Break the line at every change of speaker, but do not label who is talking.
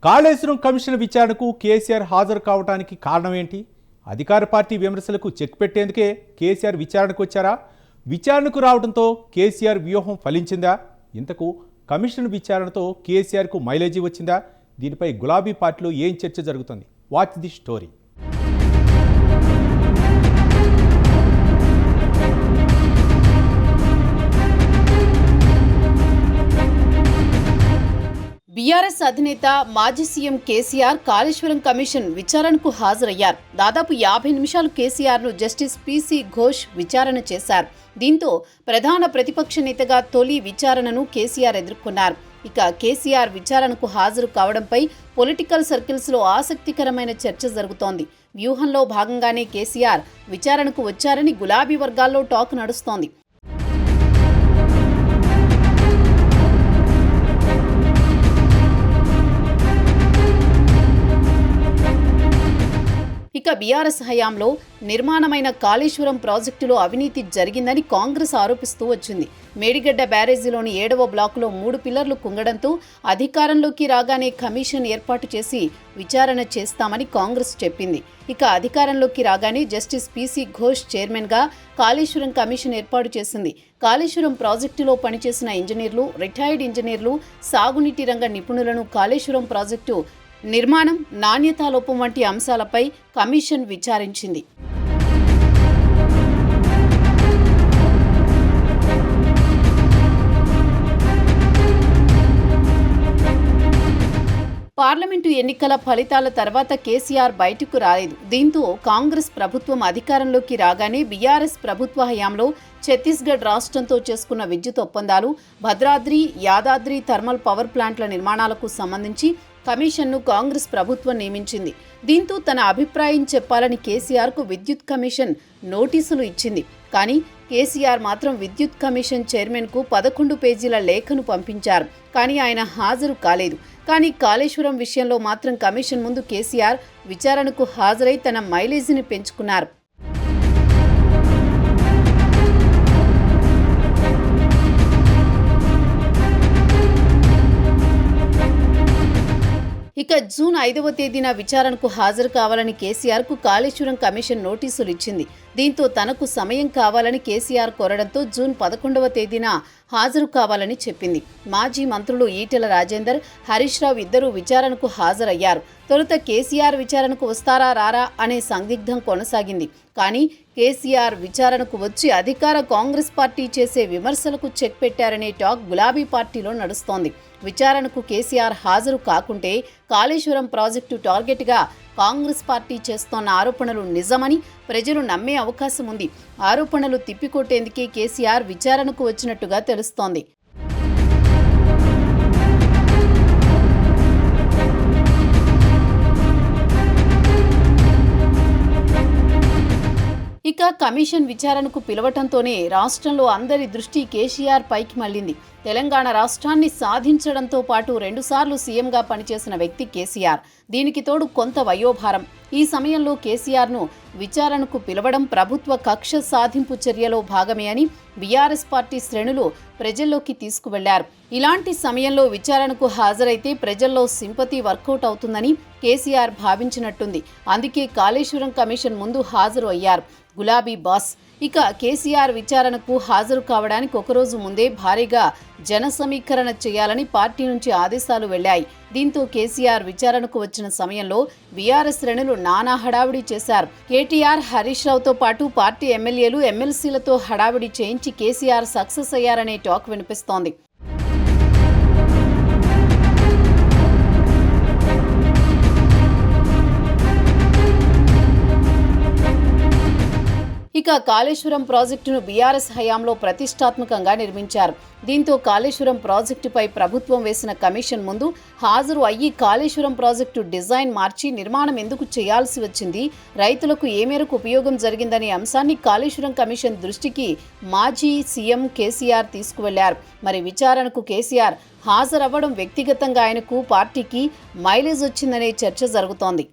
Kaleshwaram commission విచారణకు కేసీఆర్ హాజరు కావడానికి కారణం ఏంటి? అధికార పార్టీ విమర్శలకు చెక్ పెట్టేందుకే కేసీఆర్ విచారణకు వచ్చారా? విచారణకు రావడంతో కేసీఆర్ వ్యూహం ఫలించిందా? ఇంతకు కమిషన్ విచారణతో కేసీఆర్కు మైలేజీ వచ్చిందా? దీనిపై గులాబీ పార్టీలో ఏం చర్చ జరుగుతుంది? Watch the story.
బీఆర్ఎస్ అధినేత మాజీ సీఎం కేసీఆర్ కాళేశ్వరం కమిషన్ విచారణకు హాజరయ్యారు. దాదాపు 50 నిమిషాలు కేసీఆర్ను జస్టిస్ పీసీ ఘోష్ విచారణ చేశారు. దీంతో ప్రధాన ప్రతిపక్ష నేతగా తొలి విచారణను కేసీఆర్ ఎదుర్కొన్నారు. ఇక కేసీఆర్ విచారణకు హాజరు కావడంపై పొలిటికల్ సర్కిల్స్లో ఆసక్తికరమైన చర్చ జరుగుతోంది. వ్యూహంలో భాగంగానే కేసీఆర్ విచారణకు వచ్చారని గులాబీ వర్గాల్లో టాక్ నడుస్తోంది. ఇక బీఆర్ఎస్ హయాంలో నిర్మాణమైన కాళేశ్వరం ప్రాజెక్టులో అవినీతి జరిగిందని కాంగ్రెస్ ఆరోపిస్తూ వచ్చింది. మేడిగడ్డ బ్యారేజీలోని 7వ బ్లాకులో 3 పిల్లర్లు కుంగడంతో అధికారంలోకి రాగానే కమిషన్ ఏర్పాటు చేసి విచారణ చేస్తామని కాంగ్రెస్ చెప్పింది. ఇక అధికారంలోకి రాగానే జస్టిస్ పీసీ ఘోష్ చైర్మన్గా కాళేశ్వరం కమిషన్ ఏర్పాటు చేసింది. కాళేశ్వరం ప్రాజెక్టులో పనిచేసిన ఇంజనీర్లు, రిటైర్డ్ ఇంజనీర్లు, సాగునీటి రంగ నిపుణులను కాళేశ్వరం ప్రాజెక్టు నిర్మాణం, నాణ్యతాలోపం వంటి అంశాలపై కమిషన్ విచారించింది. పార్లమెంటు ఎన్నికల ఫలితాల తర్వాత కేసీఆర్ బయటకు రాలేదు. దీంతో కాంగ్రెస్ ప్రభుత్వం అధికారంలోకి రాగానే బీఆర్ఎస్ ప్రభుత్వ హయాంలో ఛత్తీస్గఢ్ రాష్ట్రంతో చేసుకున్న విద్యుత్ ఒప్పందాలు, భద్రాద్రి, యాదాద్రి థర్మల్ పవర్ ప్లాంట్ల నిర్మాణాలకు సంబంధించి కమిషన్ను కాంగ్రెస్ ప్రభుత్వం నియమించింది. దీంతో తన అభిప్రాయం చెప్పాలని కేసీఆర్కు విద్యుత్ కమిషన్ నోటీసులు ఇచ్చింది. కానీ కేసీఆర్ మాత్రం విద్యుత్ కమిషన్ చైర్మన్కు 11 పేజీల లేఖను పంపించారు. కానీ ఆయన హాజరు కాలేదు. కానీ కాళేశ్వరం విషయంలో మాత్రం కమిషన్ ముందు కేసీఆర్ విచారణకు హాజరై తన మైలేజీని పెంచుకున్నారు. ఇక జూన్ 5వ తేదీన విచారణకు హాజరు కావాలని కేసీఆర్కు కాళేశ్వరం కమిషన్ నోటీసులు ఇచ్చింది. దీంతో తనకు సమయం కావాలని కేసీఆర్ కోరడంతో జూన్ 11వ తేదీన హాజరు కావాలని చెప్పింది. మాజీ మంత్రులు ఈటెల రాజేందర్, హరీష్ రావు ఇద్దరూ విచారణకు హాజరయ్యారు. తొలుత కేసీఆర్ విచారణకు వస్తారా రారా అనే సందిగ్ధం కొనసాగింది. కానీ కేసీఆర్ విచారణకు వచ్చి అధికార కాంగ్రెస్ పార్టీ చేసే విమర్శలకు చెక్ పెట్టారనే టాక్ గులాబీ పార్టీలో నడుస్తోంది. విచారణకు కేసీఆర్ హాజరు కాకుంటే కాళేశ్వరం ప్రాజెక్టు టార్గెట్గా కాంగ్రెస్ పార్టీ చేస్తోన్న ఆరోపణలు నిజమని ప్రజలు నమ్మే అవకాశం ఉంది. ఆరోపణలు తిప్పికొట్టేందుకే కేసీఆర్ విచారణకు వచ్చినట్టుగా తెలుస్తోంది. ఇక కమిషన్ విచారణకు పిలవటంతోనే రాష్ట్రంలో అందరి దృష్టి కేసీఆర్ పైకి మళ్లింది. తెలంగాణ రాష్ట్రాన్ని సాధించడంతో పాటు 2 సార్లు సీఎంగా పనిచేసిన వ్యక్తి కేసీఆర్. దీనికి తోడు కొంత వయోభారం. ఈ సమయంలో కేసీఆర్ను విచారణకు పిలవడం ప్రభుత్వ కక్ష సాధింపు చర్యలో భాగమే అని బీఆర్ఎస్ పార్టీ శ్రేణులు ప్రజల్లోకి తీసుకువెళ్లారు. ఇలాంటి సమయంలో విచారణకు హాజరైతే ప్రజల్లో సింపతి వర్కౌట్ అవుతుందని కేసీఆర్ భావించినట్టుంది. అందుకే కాళేశ్వరం కమిషన్ ముందు హాజరు అయ్యారు గులాబీ బాస్. ఇక కేసీఆర్ విచారణకు హాజరు కావడానికి ఒకరోజు ముందే భారీగా జన సమీకరణ చేయాలని పార్టీ నుంచి ఆదేశాలు వెళ్లాయి. దీంతో కేసీఆర్ విచారణకు వచ్చిన సమయంలో బీఆర్ఎస్ శ్రేణులు నానా హడావిడి చేశారు. కేటీఆర్, హరీష్ రావుతో పాటు పార్టీ ఎమ్మెల్యేలు, ఎమ్మెల్సీలతో హడావిడి చేయించి కేసీఆర్ సక్సెస్ అయ్యారనే టాక్ వినిపిస్తోంది. ఇక కాళేశ్వరం ప్రాజెక్టును బీఆర్ఎస్ హయాంలో ప్రతిష్టాత్మకంగా నిర్మించారు. దీంతో కాళేశ్వరం ప్రాజెక్టుపై ప్రభుత్వం వేసిన కమిషన్ ముందు హాజరు అయ్యి కాళేశ్వరం ప్రాజెక్టు డిజైన్ మార్చి నిర్మాణం ఎందుకు చేయాల్సి వచ్చింది, రైతులకు ఏ మేరకు ఉపయోగం జరిగిందనే అంశాన్ని కాళేశ్వరం కమిషన్ దృష్టికి మాజీ సీఎం కేసీఆర్ తీసుకువెళ్లారు. మరి విచారణకు కేసీఆర్ హాజరవ్వడం వ్యక్తిగతంగా ఆయనకు, పార్టీకి మైలేజ్ వచ్చిందనే చర్చ జరుగుతోంది.